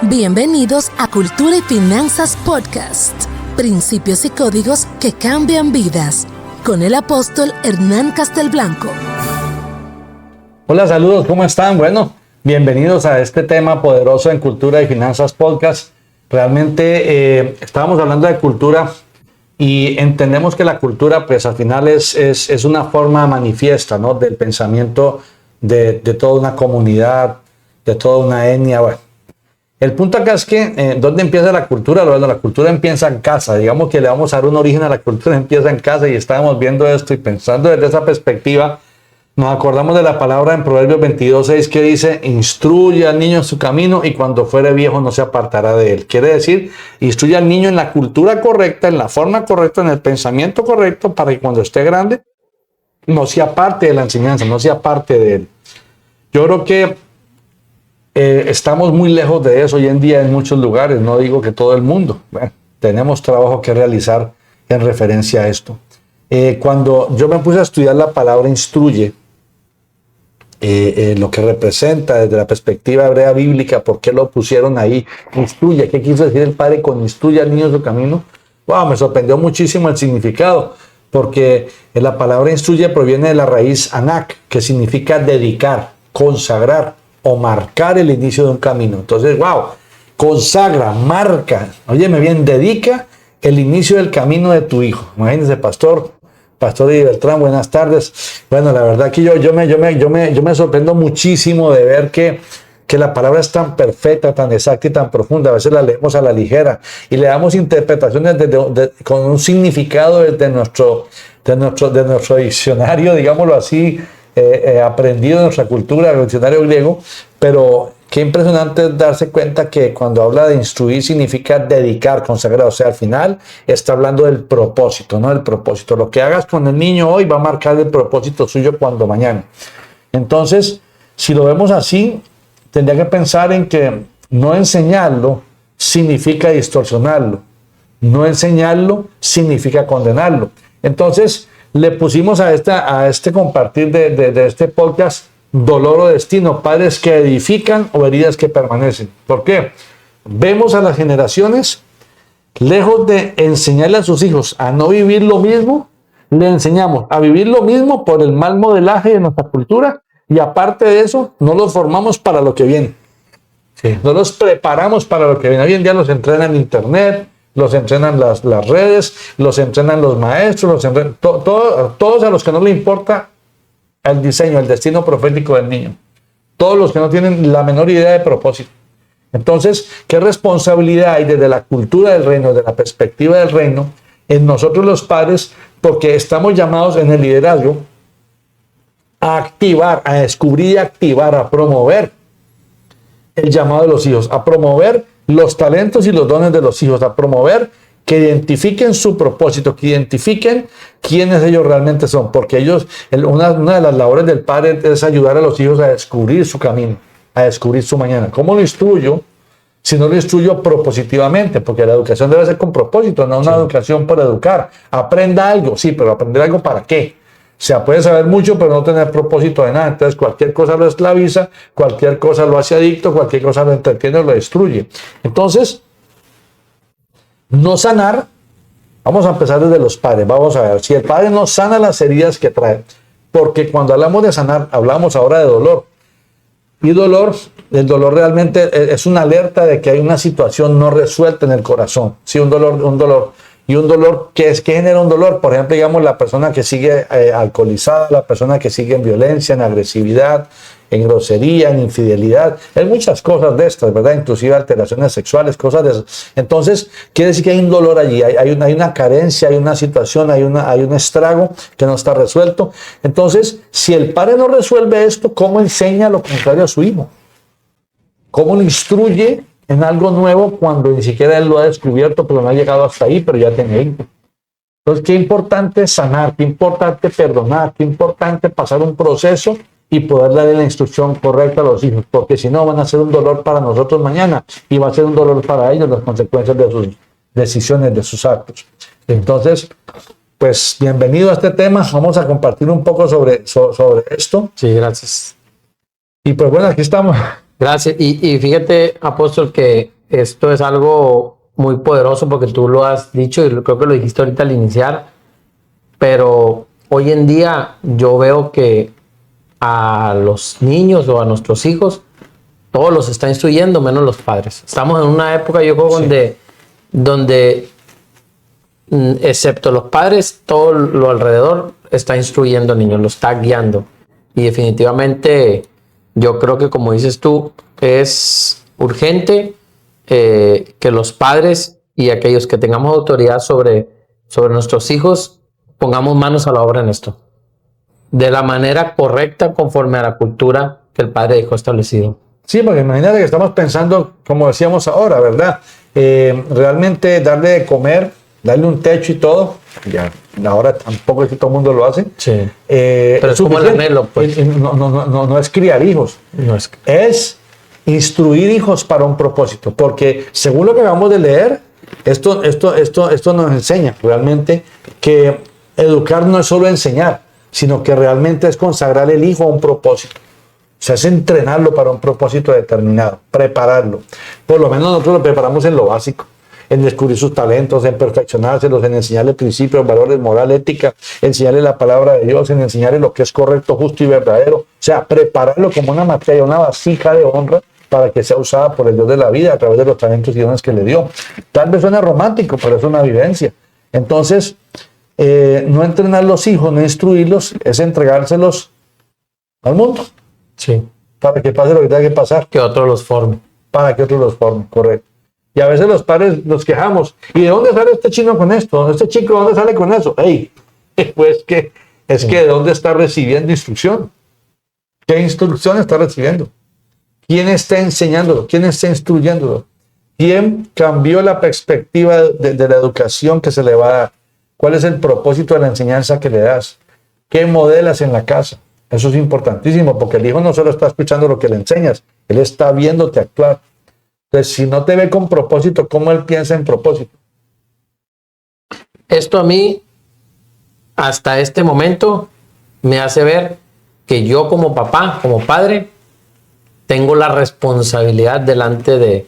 Bienvenidos a Cultura y Finanzas Podcast. Principios y códigos que cambian vidas. Con el apóstol Hernán Castelblanco. Hola, saludos, ¿cómo están? Bueno, bienvenidos a este tema poderoso en Cultura y Finanzas Podcast. Realmente estábamos hablando de cultura y entendemos que la cultura, pues al final es una forma manifiesta, ¿no? Del pensamiento de toda una comunidad, de toda una etnia. Bueno, el punto acá es que, ¿dónde empieza la cultura? Bueno, la cultura empieza en casa. Digamos que le vamos a dar un origen a la cultura, empieza en casa, y estábamos viendo esto y pensando desde esa perspectiva, nos acordamos de la palabra en Proverbios 22:6 que dice: instruye al niño en su camino y cuando fuere viejo no se apartará de él. Quiere decir, instruye al niño en la cultura correcta, en la forma correcta, en el pensamiento correcto, para que cuando esté grande no sea parte de la enseñanza, no sea parte de él. Yo creo que estamos muy lejos de eso hoy en día en muchos lugares, no digo que todo el mundo. Bueno, tenemos trabajo que realizar en referencia a esto. Cuando yo me puse a estudiar la palabra instruye, lo que representa desde la perspectiva hebrea bíblica, por qué lo pusieron ahí, instruye, qué quiso decir el Padre con instruye al niño en su camino. Wow, me sorprendió muchísimo el significado, porque la palabra instruye proviene de la raíz anak, que significa dedicar, consagrar o marcar el inicio de un camino. Entonces, wow, consagra, marca, óyeme bien, dedica el inicio del camino de tu hijo. Imagínense, Pastor Eddie Beltrán, buenas tardes. Bueno, la verdad que yo me sorprendo muchísimo de ver que la palabra es tan perfecta, tan exacta y tan profunda. A veces la leemos a la ligera y le damos interpretaciones con un significado desde nuestro diccionario, digámoslo así, aprendido en nuestra cultura, el diccionario griego. Pero qué impresionante es darse cuenta que cuando habla de instruir significa dedicar, consagrar. O sea, al final está hablando del propósito, ¿no? El propósito. Lo que hagas con el niño hoy va a marcar el propósito suyo cuando mañana. Entonces, si lo vemos así, tendría que pensar en que no enseñarlo significa distorsionarlo. No enseñarlo significa condenarlo. Entonces, le pusimos a este compartir de este podcast: dolor o destino, padres que edifican o heridas que permanecen. ¿Por qué? Vemos a las generaciones, lejos de enseñarle a sus hijos a no vivir lo mismo, le enseñamos a vivir lo mismo por el mal modelaje de nuestra cultura, y aparte de eso, no los formamos para lo que viene. Sí. No los preparamos para lo que viene. Hoy en día los entrenan internet, los entrenan las redes, los entrenan los maestros, los entrenan todos a los que no le importa el diseño, el destino profético del niño. Todos los que no tienen la menor idea de propósito. Entonces, ¿qué responsabilidad hay desde la cultura del reino, desde la perspectiva del reino, en nosotros los padres? Porque estamos llamados en el liderazgo a activar, a descubrir y activar, a promover el llamado de los hijos, a promover los talentos y los dones de los hijos, a promover que identifiquen su propósito, que identifiquen quiénes ellos realmente son, porque ellos, una de las labores del padre es ayudar a los hijos a descubrir su camino, a descubrir su mañana. ¿Cómo lo instruyo? Si no lo instruyo propositivamente, porque la educación debe ser con propósito, no una educación por educar. Aprenda algo, sí, pero aprender algo ¿para qué? O sea, puede saber mucho, pero no tener propósito de nada. Entonces, cualquier cosa lo esclaviza, cualquier cosa lo hace adicto, cualquier cosa lo entretiene o lo destruye. Entonces, no sanar, vamos a empezar desde los padres. Vamos a ver, si el padre no sana las heridas que trae, porque cuando hablamos de sanar, hablamos ahora de dolor. Y el dolor realmente es una alerta de que hay una situación no resuelta en el corazón. Sí, un dolor. Y un dolor, ¿qué genera un dolor? Por ejemplo, digamos, la persona que sigue alcoholizada, la persona que sigue en violencia, en agresividad, en grosería, en infidelidad. Hay muchas cosas de estas, ¿verdad? Inclusive alteraciones sexuales, cosas de esas. Entonces, quiere decir que hay un dolor allí, hay una carencia, hay una situación, hay un estrago que no está resuelto. Entonces, si el padre no resuelve esto, ¿cómo enseña lo contrario a su hijo? ¿Cómo lo instruye en algo nuevo cuando ni siquiera él lo ha descubierto, pero no ha llegado hasta ahí, pero ya tiene hijos? Entonces, qué importante sanar, qué importante perdonar, qué importante pasar un proceso y poder darle la instrucción correcta a los hijos, porque si no van a ser un dolor para nosotros mañana y va a ser un dolor para ellos las consecuencias de sus decisiones, de sus actos. Entonces, pues bienvenido a este tema, vamos a compartir un poco sobre esto. Sí, gracias. Y pues bueno, aquí estamos. Gracias. Y fíjate, apóstol, que esto es algo muy poderoso porque tú lo has dicho y creo que lo dijiste ahorita al iniciar, pero hoy en día yo veo que a los niños o a nuestros hijos todos los está instruyendo menos los padres. Estamos en una época, yo creo, donde excepto los padres, todo lo alrededor está instruyendo al niño, lo está guiando. Y definitivamente yo creo que, como dices tú, es urgente que los padres y aquellos que tengamos autoridad sobre nuestros hijos pongamos manos a la obra en esto, de la manera correcta, conforme a la cultura que el padre dejó establecido. Sí, porque imagínate que estamos pensando, como decíamos ahora, ¿verdad? Realmente darle de comer, darle un techo y todo, ya ahora tampoco es que todo el mundo lo hace. Sí. Pero es como el anhelo, pues. No es criar hijos, es instruir hijos para un propósito, porque según lo que acabamos de leer, esto nos enseña realmente que educar no es solo enseñar, sino que realmente es consagrar el hijo a un propósito. O sea, es entrenarlo para un propósito determinado, prepararlo. Por lo menos nosotros lo preparamos en lo básico, en descubrir sus talentos, en perfeccionárselos, en enseñarle principios, valores, moral, ética, enseñarle la palabra de Dios, en enseñarle lo que es correcto, justo y verdadero. O sea, prepararlo como una materia, una vasija de honra para que sea usada por el Dios de la vida a través de los talentos y dones que le dio. Tal vez suena romántico, pero es una vivencia. Entonces, no entrenar los hijos, no instruirlos, es entregárselos al mundo. Sí. Para que pase lo que tenga que pasar. Que otro los forme. Para que otros los formen, correcto. Y a veces los padres nos quejamos. ¿Y de dónde sale este chino con esto? ¿Este chico de dónde sale con eso? ¡Ey! Pues que es que ¿de dónde está recibiendo instrucción? ¿Qué instrucción está recibiendo? ¿Quién está enseñándolo? ¿Quién está instruyéndolo? ¿Quién cambió la perspectiva de la educación que se le va a dar? ¿Cuál es el propósito de la enseñanza que le das? ¿Qué modelas en la casa? Eso es importantísimo, porque el hijo no solo está escuchando lo que le enseñas, él está viéndote actuar. Entonces, si no te ve con propósito, ¿cómo él piensa en propósito? Esto a mí, hasta este momento, me hace ver que yo como papá, como padre, tengo la responsabilidad delante de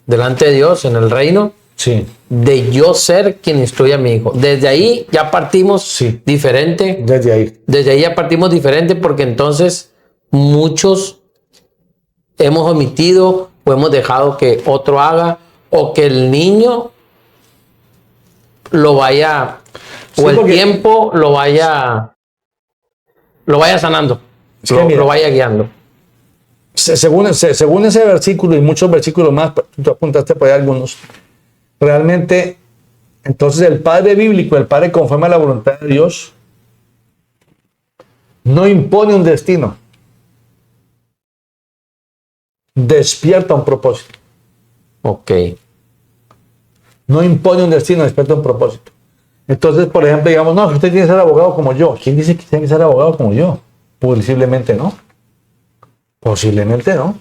Dios en el reino, sí, de yo ser quien instruye a mi hijo. Desde ahí ya partimos diferente. Desde ahí ya partimos diferente, porque entonces muchos hemos omitido o hemos dejado que otro haga, o que el niño lo vaya, o el tiempo lo vaya sanando, lo vaya guiando. Según ese versículo y muchos versículos más, tú apuntaste por ahí algunos, realmente, entonces el padre bíblico, el padre conforme a la voluntad de Dios, no impone un destino, despierta un propósito. Ok. No impone un destino, despierta un propósito. Entonces, por ejemplo, digamos, no, usted tiene que ser abogado como yo. ¿Quién dice que tiene que ser abogado como yo? Posiblemente no. Posiblemente no.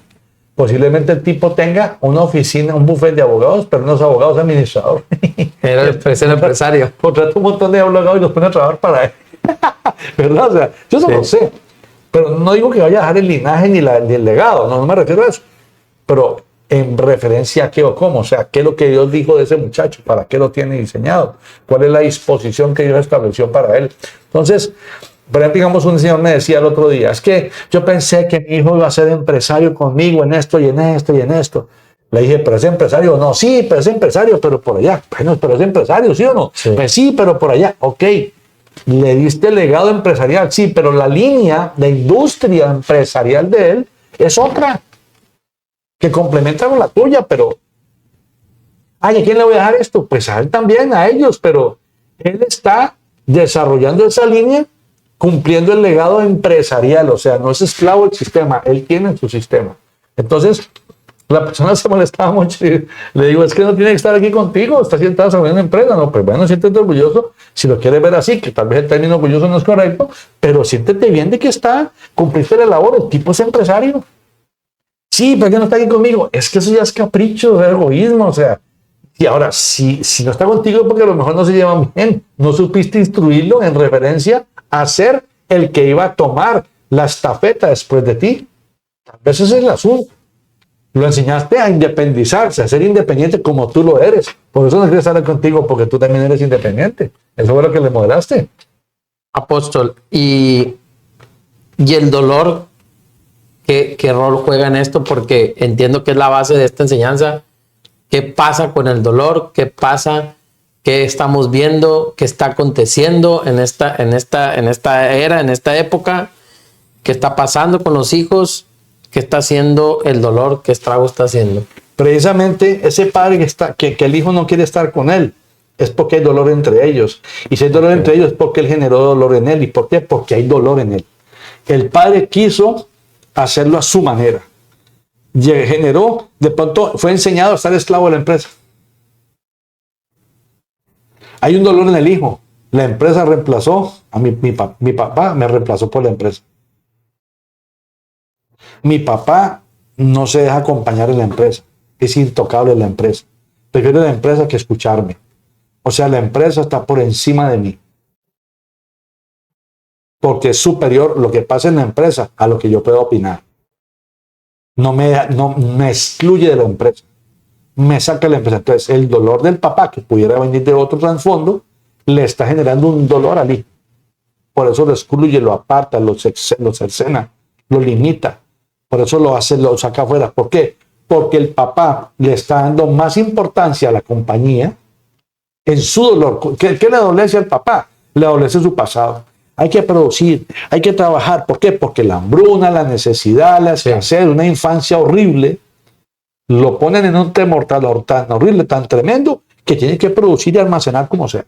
Posiblemente el tipo tenga una oficina, un buffet de abogados, pero no es abogado, es administrador. Era el empresario. Contrata un montón de abogados y los pone a trabajar para él. ¿Verdad? O sea, yo no lo sé. Pero no digo que vaya a dejar el linaje ni el legado, no me refiero a eso. Pero en referencia a qué o cómo, o sea, qué es lo que Dios dijo de ese muchacho, para qué lo tiene diseñado, cuál es la disposición que Dios estableció para él. Entonces, por ejemplo, digamos, un señor me decía el otro día, es que yo pensé que mi hijo iba a ser empresario conmigo en esto y en esto y en esto. Le dije, ¿pero es empresario? No, sí, pero es empresario, pero por allá. Bueno, pero es empresario, ¿sí o no? Sí. Pues sí, pero por allá. Ok, le diste el legado empresarial, sí, pero la línea de industria empresarial de él es otra, que complementa con la tuya, pero... Ay, ¿a quién le voy a dejar esto? Pues a él también, a ellos, pero él está desarrollando esa línea, cumpliendo el legado empresarial, o sea, no es esclavo del sistema, él tiene su sistema. Entonces, la persona se molestaba mucho y le digo, es que no tiene que estar aquí contigo, está desarrollando una empresa. No, pues bueno, siéntete orgulloso, si lo quieres ver así, que tal vez el término orgulloso no es correcto, pero siéntete bien de que cumpliste la labor, el tipo es empresario. Sí, pero que no está aquí conmigo. Es que eso ya es capricho, es egoísmo, o sea. Y ahora, si no está contigo porque a lo mejor no se llevan bien, no supiste instruirlo en referencia a ser el que iba a tomar la estafeta después de ti. A veces es el asunto. Lo enseñaste a independizarse, a ser independiente como tú lo eres. Por eso no quiero estar contigo, porque tú también eres independiente. Eso fue lo que le modelaste. Apóstol, y el dolor, ¿qué rol juega en esto? Porque entiendo que es la base de esta enseñanza. ¿Qué pasa con el dolor? ¿Qué pasa? ¿Qué estamos viendo? ¿Qué está aconteciendo en esta era, en esta época? ¿Qué está pasando con los hijos? ¿Qué está haciendo el dolor? ¿Qué estrago está haciendo? Precisamente ese padre que el hijo no quiere estar con él, es porque hay dolor entre ellos. Y si hay dolor entre ellos es porque él generó dolor en él. ¿Y por qué? Porque hay dolor en él. El padre quiso hacerlo a su manera. Generó, de pronto fue enseñado a estar esclavo de la empresa. Hay un dolor en el hijo. La empresa reemplazó a mi papá, me reemplazó por la empresa. Mi papá no se deja acompañar en la empresa. Es intocable en la empresa. Prefiero la empresa que escucharme. O sea, la empresa está por encima de mí. Porque es superior lo que pasa en la empresa a lo que yo puedo opinar. No me excluye de la empresa. Me saca de la empresa. Entonces, el dolor del papá, que pudiera venir de otro trasfondo, le está generando un dolor al hijo. Por eso lo excluye, lo aparta, lo cercena, lo limita. Por eso lo saca afuera. ¿Por qué? Porque el papá le está dando más importancia a la compañía en su dolor. ¿Qué le adolece al papá? Le adolece su pasado. Hay que producir, hay que trabajar. ¿Por qué? Porque la hambruna, la necesidad, la escasez, una infancia horrible, lo ponen en un temor tan horrible, tan tremendo, que tiene que producir y almacenar como sea.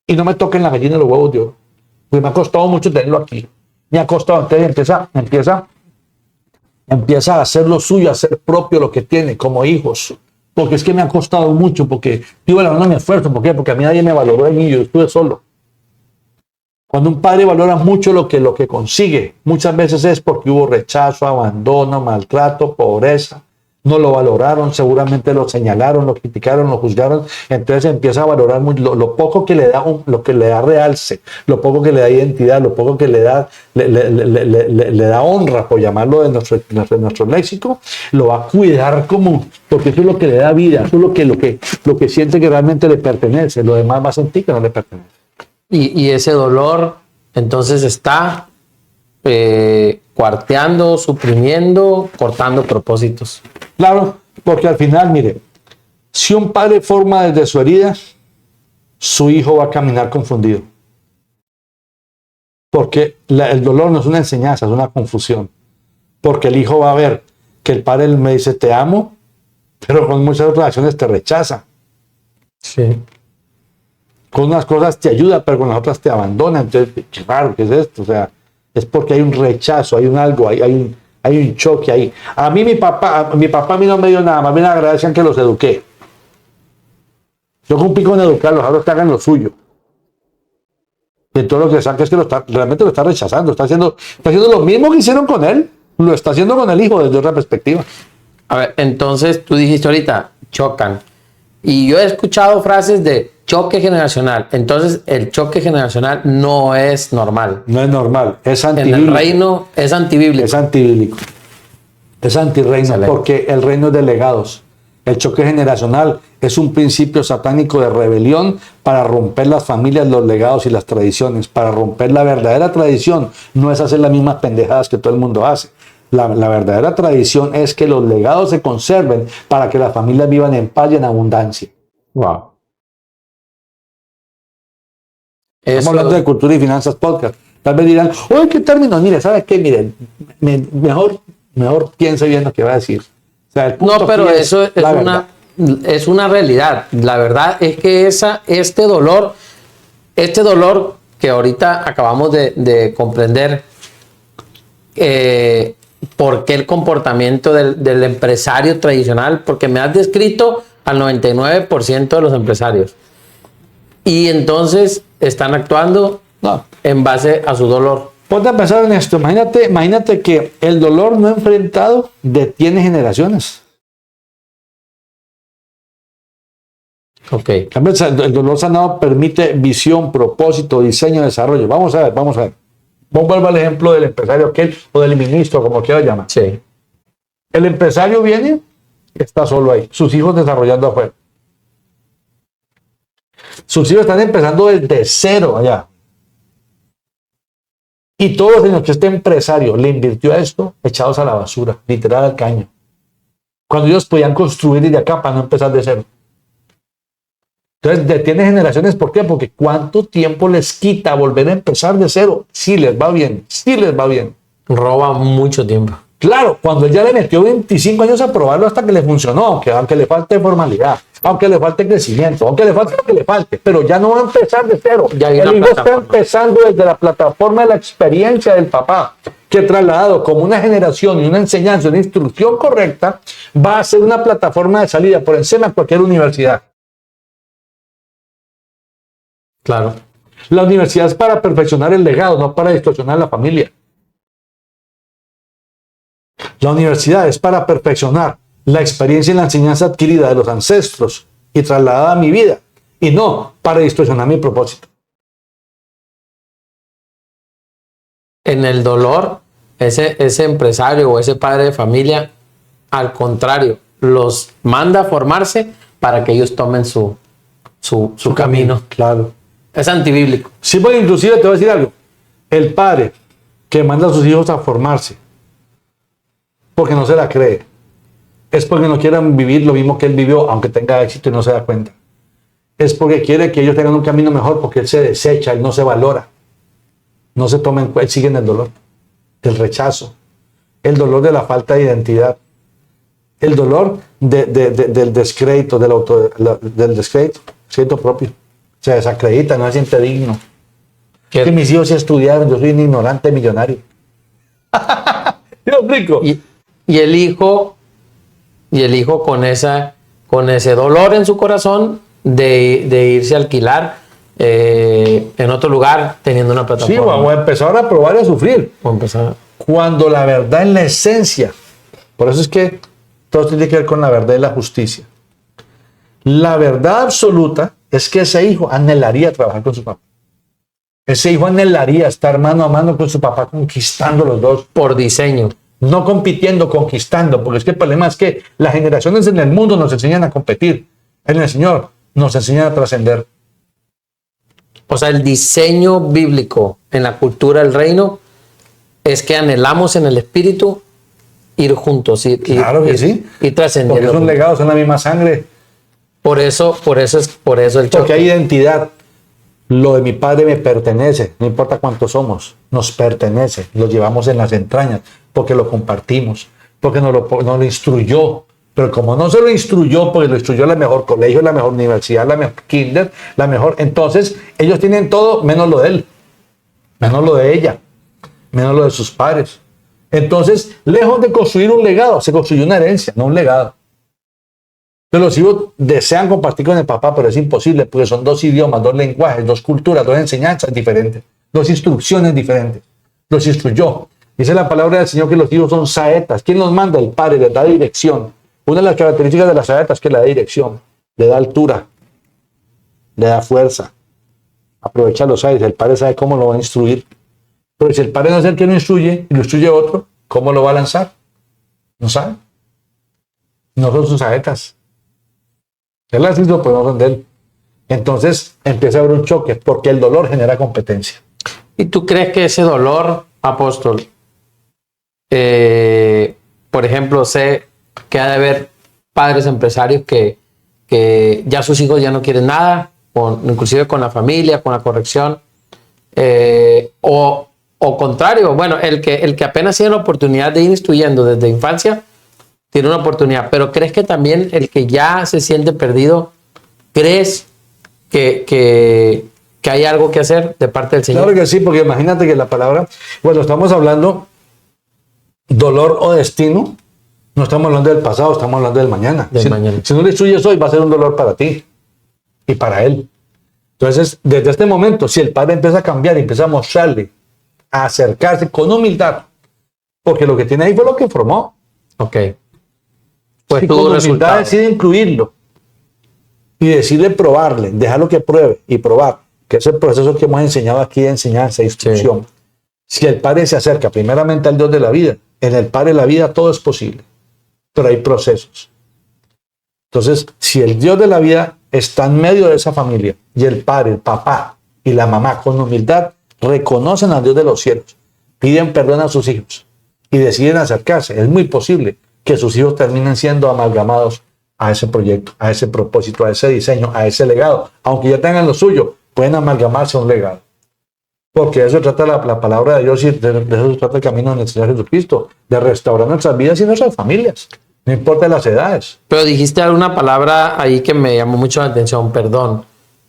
Y no me toquen la gallina y los huevos de oro. Porque me ha costado mucho tenerlo aquí. Me ha costado. Entonces empieza a hacer lo suyo, a hacer propio lo que tiene como hijos. Porque es que me ha costado mucho, porque estoy valorando mi esfuerzo. ¿Por qué? Porque a mí nadie me valoró de mí, yo estuve solo. Cuando un padre valora mucho lo que consigue, muchas veces es porque hubo rechazo, abandono, maltrato, pobreza. No lo valoraron, seguramente lo señalaron, lo criticaron, lo juzgaron. Entonces empieza a valorar mucho, lo poco que le da, lo que le da realce, lo poco que le da identidad, lo poco que le da honra, por llamarlo de nuestro léxico, lo va a cuidar porque eso es lo que le da vida, eso es lo que siente que realmente le pertenece. Lo demás va a sentir que no le pertenece. Y ese dolor entonces está cuarteando, suprimiendo, cortando propósitos. Claro, porque al final, mire, si un padre forma desde su herida, su hijo va a caminar confundido. Porque el dolor no es una enseñanza, es una confusión. Porque el hijo va a ver que el padre me dice te amo, pero con muchas otras acciones te rechaza. Sí. Con unas cosas te ayuda, pero con las otras te abandona. Entonces, qué raro, ¿qué es esto? O sea, es porque hay un rechazo, hay un algo, hay un choque ahí. A mí mi papá a mí no me dio nada, más bien agradecían que los eduqué. Yo cumplí con educarlos, ahora que hagan lo suyo. Y todo lo que saca es que realmente lo está rechazando, está haciendo lo mismo que hicieron con él, lo está haciendo con el hijo desde otra perspectiva. A ver, entonces tú dijiste ahorita, chocan. Y yo he escuchado frases de choque generacional. Entonces, el choque generacional no es normal. No es normal, es antibíblico. En el reino es antibíblico. Es antibíblico. Es antirreino. Excelente. Porque el reino es de legados. El choque generacional es un principio satánico de rebelión para romper las familias, los legados y las tradiciones. Para romper la verdadera tradición no es hacer las mismas pendejadas que todo el mundo hace. La verdadera tradición es que los legados se conserven para que las familias vivan en paz y en abundancia. Wow. Estamos hablando de Cultura y Finanzas Podcast. Tal vez dirán, oye, ¿qué término? Mire, ¿sabes qué? Miren, mejor piense bien lo que va a decir. O sea, no, pero eso es una realidad. La verdad es que este dolor que ahorita acabamos de comprender, por qué el comportamiento del empresario tradicional, porque me has descrito al 99% de los empresarios. Y entonces están actuando en base a su dolor. Ponte a pensar en esto. Imagínate que el dolor no enfrentado detiene generaciones. Ok. El dolor sanado permite visión, propósito, diseño, desarrollo. Vamos a ver. vuelvo al ejemplo del empresario aquel o del ministro, como quiera llamar. Sí. El empresario viene y está solo ahí, sus hijos desarrollando afuera. Sus hijos están empezando desde cero allá. Y todos los años que este empresario le invirtió a esto, echados a la basura, literal al caño. Cuando ellos podían construir desde acá para no empezar de cero. Entonces detiene generaciones, ¿por qué? Porque ¿cuánto tiempo les quita volver a empezar de cero? Sí les va bien, sí les va bien. Roba mucho tiempo. Claro, cuando él ya le metió 25 años a probarlo hasta que le funcionó, aunque le falte formalidad, aunque le falte crecimiento, aunque le falte lo que le falte, pero ya no va a empezar de cero. Ya hay el una hijo está plataforma. empezando desde la plataforma de la experiencia del papá, que trasladado como una generación y una enseñanza, una instrucción correcta, va a ser una plataforma de salida por encima de cualquier universidad. Claro. La universidad es para perfeccionar el legado, no para distorsionar la familia. La universidad es para perfeccionar la experiencia y la enseñanza adquirida de los ancestros y trasladada a mi vida, y no para distorsionar mi propósito. En el dolor, ese empresario o ese padre de familia, al contrario, los manda a formarse para que ellos tomen su camino. Claro. Es antibíblico. Sí, porque inclusive te voy a decir algo. El padre que manda a sus hijos a formarse porque no se la cree, es porque no quieren vivir lo mismo que él vivió, aunque tenga éxito y no se da cuenta. Es porque quiere que ellos tengan un camino mejor, porque él se desecha, él no se valora. No se toma en cuenta, él sigue en el dolor del rechazo, el dolor de la falta de identidad, el dolor del descrédito, del descrédito propio. Se desacredita, no se siente digno. Que mis hijos sí estudiaron, yo soy un ignorante millonario. ¿Yo explico? Y el hijo con ese dolor en su corazón de irse a alquilar en otro lugar teniendo una plataforma. Sí, vamos a empezar a probar y a sufrir. O empezar. Cuando la verdad en la esencia, por eso es que todo tiene que ver con la verdad y la justicia. La verdad absoluta es que ese hijo anhelaría trabajar con su papá. Ese hijo anhelaría estar mano a mano con su papá, conquistando los dos. Por diseño. No compitiendo, conquistando, porque es que el problema es que las generaciones en el mundo nos enseñan a competir. En el Señor nos enseñan a trascender. O sea, el diseño bíblico en la cultura del reino es que anhelamos en el espíritu ir juntos, Claro que sí. ir trascendiendo. Porque son legados, son la misma sangre. Por eso el choque. Porque hay identidad. Lo de mi padre me pertenece, no importa cuántos somos, nos pertenece, lo llevamos en las entrañas, porque lo compartimos, porque nos lo instruyó. Pero como no se lo instruyó, porque lo instruyó la mejor colegio, la mejor universidad, la mejor kinder, la mejor, entonces ellos tienen todo menos lo de él, menos lo de ella, menos lo de sus padres. Entonces, lejos de construir un legado, se construyó una herencia, no un legado. Entonces los hijos desean compartir con el papá, pero es imposible porque son dos idiomas, dos lenguajes, dos culturas, dos enseñanzas diferentes, dos instrucciones diferentes. Los instruyó. Dice la palabra del Señor que los hijos son saetas. ¿Quién los manda? El Padre, les da dirección. Una de las características de las saetas es que le da dirección, le da altura, le da fuerza. Aprovecha los aires. El Padre sabe cómo lo va a instruir. Pero si el Padre no es el que lo instruye y lo instruye otro, ¿cómo lo va a lanzar? No sabe. No son sus saetas. Él las hizo, pero no son de él. Entonces empieza a haber un choque porque el dolor genera competencia. ¿Y tú crees que ese dolor, apóstol, por ejemplo, sé que ha de haber padres empresarios que ya sus hijos ya no quieren nada, inclusive con la familia, con la corrección, o contrario, bueno, el que apenas tiene la oportunidad de ir instruyendo desde infancia, tiene una oportunidad, pero ¿crees que también el que ya se siente perdido, crees que hay algo que hacer de parte del Señor? Claro que sí, porque imagínate que la palabra, bueno, estamos hablando dolor o destino, no estamos hablando del pasado, estamos hablando del mañana. Si no le instruyes hoy, va a ser un dolor para ti y para él. Entonces, desde este momento, si el padre empieza a cambiar y empieza a mostrarle, a acercarse con humildad, porque lo que tiene ahí fue lo que formó. Ok. Pues y con humildad decide incluirlo y decide probarle, dejarlo que pruebe y probar, que es el proceso que hemos enseñado aquí de enseñanza e instrucción. Sí. Si el Padre se acerca primeramente al Dios de la vida, en el Padre de la vida todo es posible, pero hay procesos. Entonces, si el Dios de la vida está en medio de esa familia y el padre, el papá y la mamá con humildad reconocen al Dios de los cielos, piden perdón a sus hijos y deciden acercarse, es muy posible que sus hijos terminen siendo amalgamados a ese proyecto, a ese propósito, a ese diseño, a ese legado. Aunque ya tengan lo suyo, pueden amalgamarse a un legado. Porque de eso trata la palabra de Dios y de eso trata el camino del Señor Jesucristo, de restaurar nuestras vidas y nuestras familias. No importa las edades. Pero dijiste alguna palabra ahí que me llamó mucho la atención, perdón.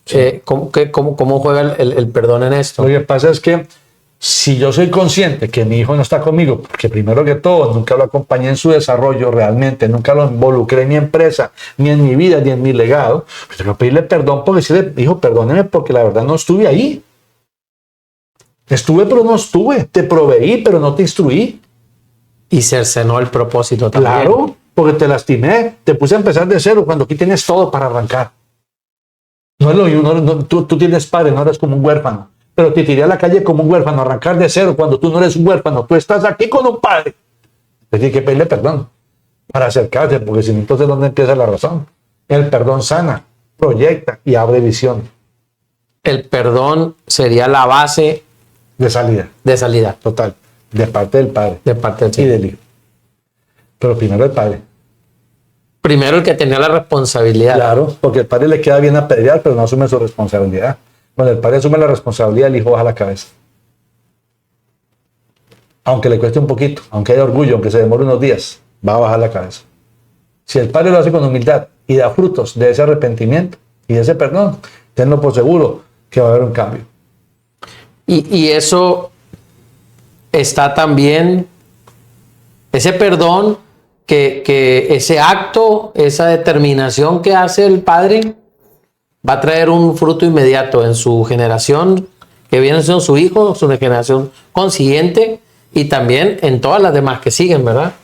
Sí. ¿Cómo juega el perdón en esto? Lo que pasa es que si yo soy consciente que mi hijo no está conmigo, porque primero que todo nunca lo acompañé en su desarrollo realmente, nunca lo involucré en mi empresa, ni en mi vida, ni en mi legado, pues tengo que pedirle perdón porque decirle, hijo, perdóneme porque la verdad no estuve ahí. Estuve, pero no estuve. Te proveí, pero no te instruí. Y cercenó el propósito también. Claro, porque te lastimé, te puse a empezar de cero cuando aquí tienes todo para arrancar. No es lo mismo, tú tienes padre, no eres como un huérfano, pero te tiré a la calle como un huérfano, arrancar de cero cuando tú no eres un huérfano, tú estás aquí con un padre. Te tienes que pedirle perdón para acercarte, porque si no, entonces ¿dónde empieza la razón? El perdón sana, proyecta y abre visión. El perdón sería la base de salida. De salida. Total. De parte del Padre. De parte del y del Hijo. Pero primero el Padre. Primero el que tenía la responsabilidad. Claro, porque el Padre le queda bien apedrear, pero no asume su responsabilidad. Cuando el Padre asume la responsabilidad, el Hijo baja la cabeza. Aunque le cueste un poquito, aunque haya orgullo, aunque se demore unos días, va a bajar la cabeza. Si el Padre lo hace con humildad y da frutos de ese arrepentimiento y de ese perdón, tenlo por seguro que va a haber un cambio. Y eso está también, ese perdón, que ese acto, esa determinación que hace el Padre va a traer un fruto inmediato en su generación, que viene siendo su hijo, su generación consiguiente, y también en todas las demás que siguen, ¿verdad?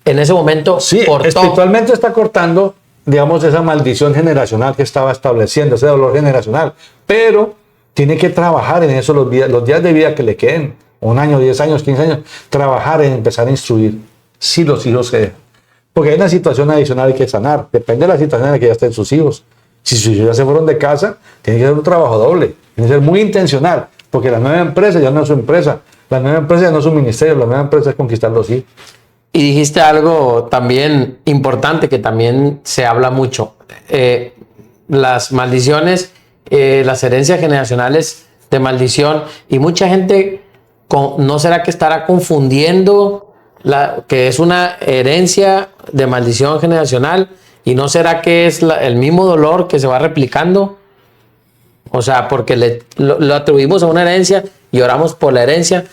En ese momento sí, cortó. Espiritualmente está cortando, digamos, esa maldición generacional que estaba estableciendo, ese dolor generacional, pero tiene que trabajar en eso los días de vida que le queden, 1 año, 10 años, 15 años, trabajar en empezar a instruir, si los hijos se dejan. Porque hay una situación adicional que sanar, depende de la situación en la que ya estén sus hijos. Si sus hijos ya se fueron de casa, tiene que ser un trabajo doble, tiene que ser muy intencional, porque la nueva empresa ya no es su empresa, la nueva empresa ya no es su ministerio, la nueva empresa es conquistar los hijos. Y dijiste algo también importante que también se habla mucho, las maldiciones, las herencias generacionales de maldición, y mucha gente, ¿no será que estará confundiendo que es una herencia de maldición generacional y no será que es el mismo dolor que se va replicando? O sea, porque lo atribuimos a una herencia y oramos por la herencia,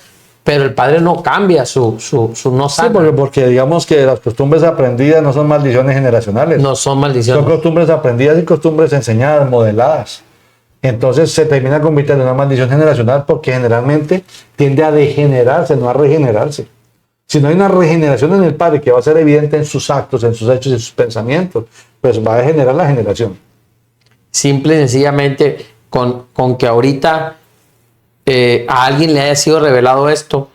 pero el Padre no cambia su no sana. Sí, porque digamos que las costumbres aprendidas no son maldiciones generacionales. No son maldiciones. Son costumbres aprendidas y costumbres enseñadas, modeladas. Entonces se termina convirtiendo en una maldición generacional porque generalmente tiende a degenerarse, no a regenerarse. Si no hay una regeneración en el Padre que va a ser evidente en sus actos, en sus hechos y sus pensamientos, pues va a degenerar la generación. Simple y sencillamente con que ahorita a alguien le haya sido revelado esto,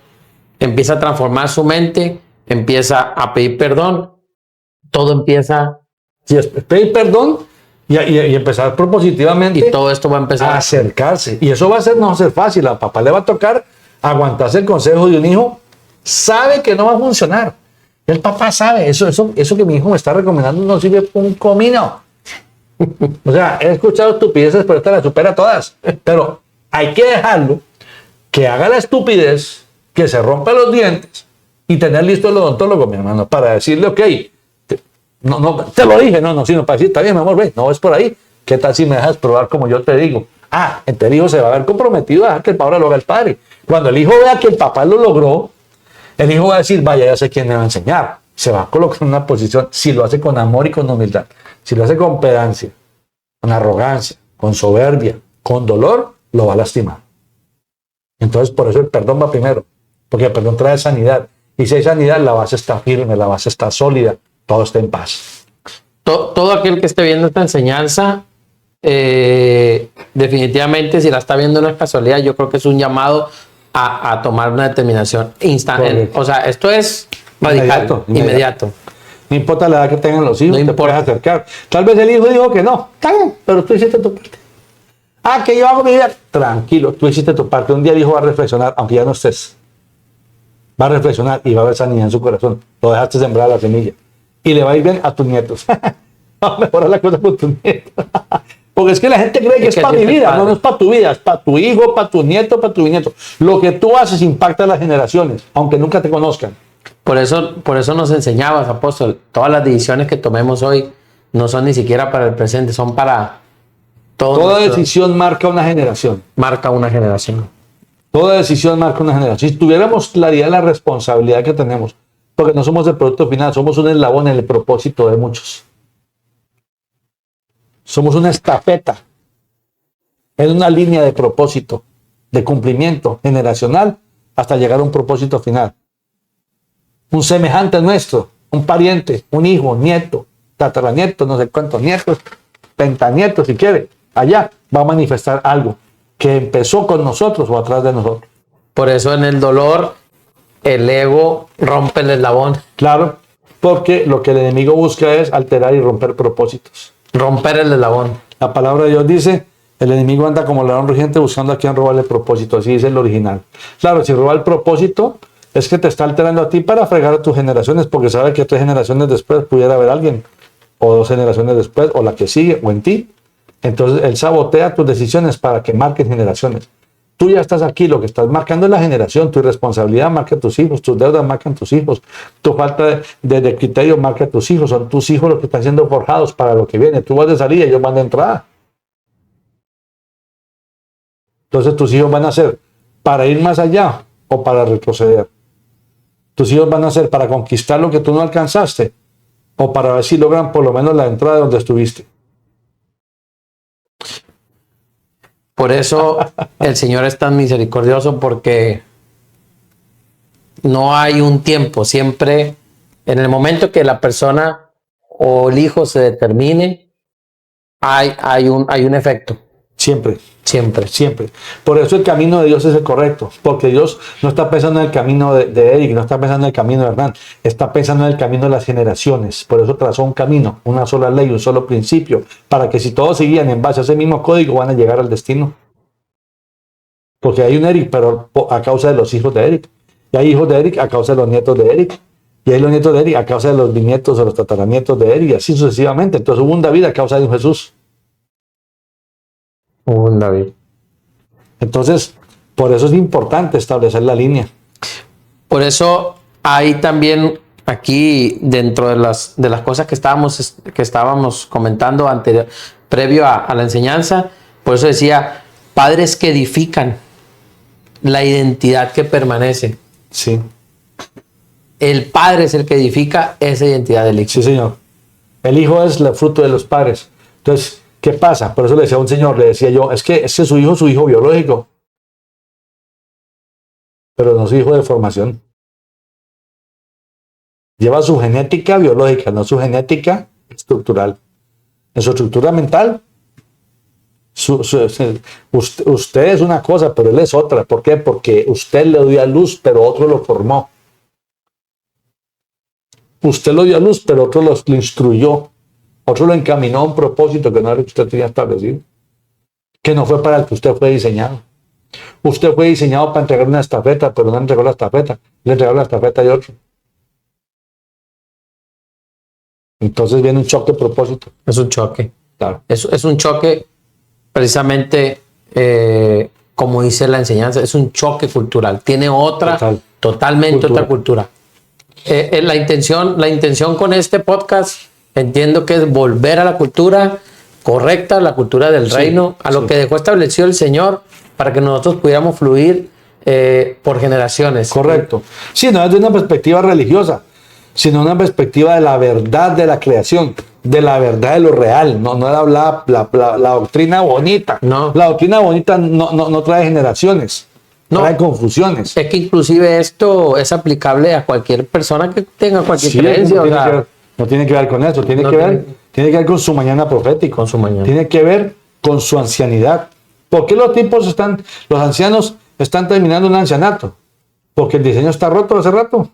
empieza a transformar su mente, empieza a pedir perdón, todo empieza... Sí, es pedir perdón y empezar propositivamente. Y todo esto va a empezar a acercarse. Y eso va a ser fácil. A papá le va a tocar aguantarse el consejo de un hijo. Sabe que no va a funcionar. El papá sabe, eso que mi hijo me está recomendando no sirve para un comino. O sea, he escuchado estupideces, pero esta la supera todas. Pero hay que dejarlo que haga la estupidez, que se rompa los dientes y tener listo el odontólogo, mi hermano, para decirle, ok, no, te lo dije, sino para decir, está bien, mi amor, ve, no es por ahí. ¿Qué tal si me dejas probar como yo te digo? Entonces el hijo se va a ver comprometido a dejar que el padre lo haga el padre. Cuando el hijo vea que el papá lo logró, el hijo va a decir, vaya, ya sé quién me va a enseñar. Se va a colocar en una posición, si lo hace con amor y con humildad, si lo hace con pedancia, con arrogancia, con soberbia, con dolor, lo va a lastimar. Entonces, por eso el perdón va primero, porque el perdón trae sanidad. Y si hay sanidad, la base está firme, la base está sólida, todo está en paz. Todo aquel que esté viendo esta enseñanza, definitivamente, si la está viendo no es casualidad, yo creo que es un llamado a tomar una determinación instantánea. O sea, esto es radical, Inmediato. inmediato. No importa la edad que tengan los hijos, No te importa. puedes acercar. Tal vez el hijo dijo que no, está bien, pero tú hiciste tu parte. Ah, que yo hago mi vida. Tranquilo, tú hiciste tu parte. Un día el hijo va a reflexionar, aunque ya no estés. Va a reflexionar y va a ver sanidad en su corazón. Lo dejaste sembrar la semilla. Y le va a ir bien a tus nietos. Va a mejorar la cosa con tus nietos. Porque es que la gente cree que es para mi vida. No, no es para tu vida. Es para tu hijo, para tu nieto, para tu bisnieto. Lo que tú haces impacta a las generaciones, aunque nunca te conozcan. Por eso nos enseñabas, apóstol, todas las decisiones que tomemos hoy no son ni siquiera para el presente, son para todo. Toda decisión marca una generación. Marca una generación. Toda decisión marca una generación. Si tuviéramos claridad de la responsabilidad que tenemos, porque no somos el producto final, somos un eslabón en el propósito de muchos. Somos una estafeta en una línea de propósito, de cumplimiento generacional hasta llegar a un propósito final. Un semejante nuestro, un pariente, un hijo, nieto, tataranieto, no sé cuántos nietos, pentanietos si quiere, allá va a manifestar algo que empezó con nosotros o atrás de nosotros. Por eso en el dolor el ego rompe el eslabón. Claro, porque lo que el enemigo busca es alterar y romper propósitos. Romper el eslabón. La palabra de Dios dice, el enemigo anda como león rugiente buscando a quien robarle el propósito. Así dice el original. Claro, si roba el propósito, es que te está alterando a ti para fregar a tus generaciones, porque sabe que 3 generaciones después pudiera haber alguien, o 2 generaciones después, o la que sigue, o en ti. Entonces, él sabotea tus decisiones para que marquen generaciones. Tú ya estás aquí, lo que estás marcando es la generación, tu irresponsabilidad marca a tus hijos, tus deudas marcan a tus hijos, tu falta de criterio marca a tus hijos, son tus hijos los que están siendo forjados para lo que viene. Tú vas de salida y ellos van de entrada. Entonces tus hijos van a ser para ir más allá o para retroceder. Tus hijos van a ser para conquistar lo que tú no alcanzaste o para ver si logran por lo menos la entrada donde estuviste. Por eso el Señor es tan misericordioso, porque no hay un tiempo. Siempre en el momento que la persona o el hijo se determine, hay un efecto. Siempre. Siempre. Siempre. Por eso el camino de Dios es el correcto, porque Dios no está pensando en el camino de Eric, no está pensando en el camino de Hernán, está pensando en el camino de las generaciones. Por eso trazó un camino, una sola ley, un solo principio, para que si todos seguían en base a ese mismo código van a llegar al destino. Porque hay un Eric, pero a causa de los hijos de Eric. Y hay hijos de Eric a causa de los nietos de Eric. Y hay los nietos de Eric a causa de los bisnietos o los tataranietos de Eric, y así sucesivamente. Entonces hubo un David a causa de un Jesús. Un David. Entonces, por eso es importante establecer la línea. Por eso hay también aquí, dentro de las cosas que estábamos comentando previo a la enseñanza, por eso decía, padres que edifican, la identidad que permanece. Sí. El padre es el que edifica esa identidad del hijo. Sí, señor. El hijo es el fruto de los padres. Entonces, ¿qué pasa? Por eso le decía a un señor, le decía yo, es que su hijo biológico, pero no su hijo de formación. Lleva su genética biológica, no su genética estructural. En su estructura mental, usted es una cosa, pero él es otra. ¿Por qué? Porque usted le dio a luz, pero otro lo formó. Usted lo dio a luz, pero otro lo instruyó. Otro lo encaminó a un propósito que no era el que usted tenía establecido. Que no fue para el que usted fue diseñado. Usted fue diseñado para entregar una estafeta, pero no entregó la estafeta. Le entregó la estafeta de otro. Entonces viene un choque de propósito. Es un choque. Claro. Es un choque, precisamente, como dice la enseñanza, es un choque cultural. Tiene totalmente otra cultura. La intención con este podcast, entiendo que es volver a la cultura correcta, la cultura del reino, a lo que dejó establecido el Señor, para que nosotros pudiéramos fluir por generaciones. Correcto. Sí, no es de una perspectiva religiosa, sino una perspectiva de la verdad de la creación, de la verdad de lo real, no la doctrina bonita. No. La doctrina bonita no trae generaciones, trae confusiones. Es que inclusive esto es aplicable a cualquier persona que tenga cualquier creencia. No tiene que ver con eso, tiene que ver con su mañana profético, con su mañana. Tiene que ver con su ancianidad. ¿Por qué los ancianos están terminando un ancianato, porque el diseño está roto hace rato.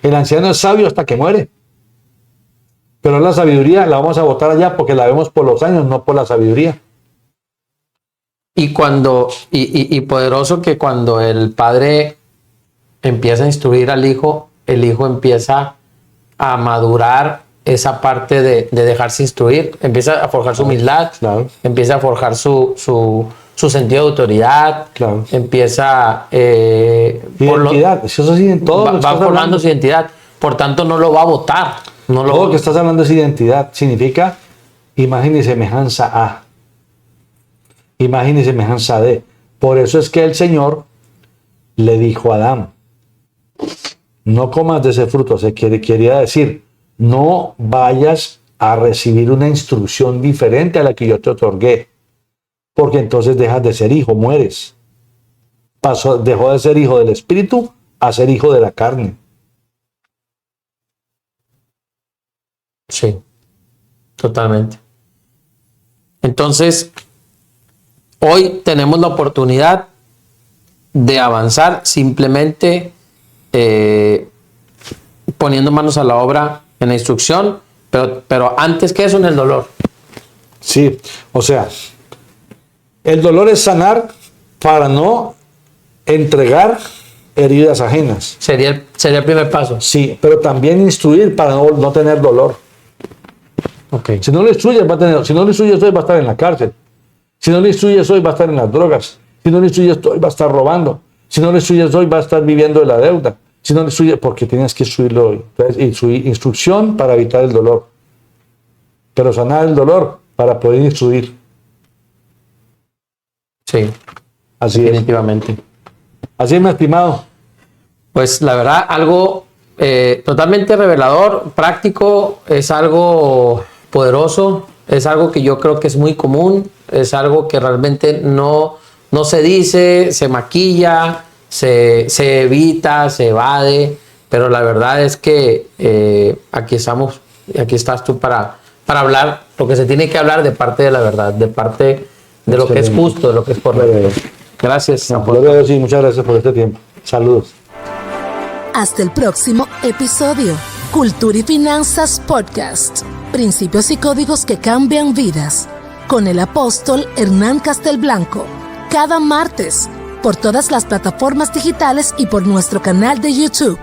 El anciano es sabio hasta que muere. Pero la sabiduría la vamos a botar allá porque la vemos por los años, no por la sabiduría. Y poderoso que cuando el padre empieza a instruir al hijo, el hijo empieza a madurar esa parte de dejarse instruir, empieza a forjar su humildad, Claro. empieza a forjar su sentido de autoridad, Claro. empieza Identidad, eso sí, en todo lo que va estás formando hablando. su identidad, por tanto no lo va a votar. No Todo lo que estás hablando es identidad, significa imagen y semejanza a. Imagen y semejanza de. Por eso es que el Señor le dijo a Adán, no comas de ese fruto. Quería decir, no vayas a recibir una instrucción diferente a la que yo te otorgué, porque entonces dejas de ser hijo, mueres. Dejó de ser hijo del espíritu a ser hijo de la carne. Sí, totalmente. Entonces, hoy tenemos la oportunidad de avanzar simplemente poniendo manos a la obra en la instrucción, pero antes que eso en el dolor. Sí, o sea, el dolor es sanar para no entregar heridas ajenas. Sería el primer paso. Sí, pero también instruir para no tener dolor. Okay. Si no lo instruyes, si no lo instruyes hoy, va a estar en la cárcel. Si no lo instruyes hoy, va a estar en las drogas. Si no lo instruyes hoy, va a estar robando. Si no lo instruyes hoy, va a estar viviendo de la deuda. Si no lo instruyes, porque tienes que instruirlo hoy. Entonces, instrucción para evitar el dolor. Pero sanar el dolor para poder instruir. Sí, Así definitivamente. es. Así es, mi estimado. Pues la verdad, algo totalmente revelador, práctico, es algo poderoso, es algo que yo creo que es muy común, es algo que realmente no se dice, se maquilla, se evita, se evade, pero la verdad es que aquí estás tú para hablar lo que se tiene que hablar de parte de la verdad, de parte de lo que es justo, de lo que es correcto. Gracias. Gloria a Dios y muchas gracias por este tiempo. Saludos. Hasta el próximo episodio. Cultura y Finanzas Podcast. Principios y códigos que cambian vidas. Con el apóstol Hernán Castelblanco. Cada martes. Por todas las plataformas digitales y por nuestro canal de YouTube.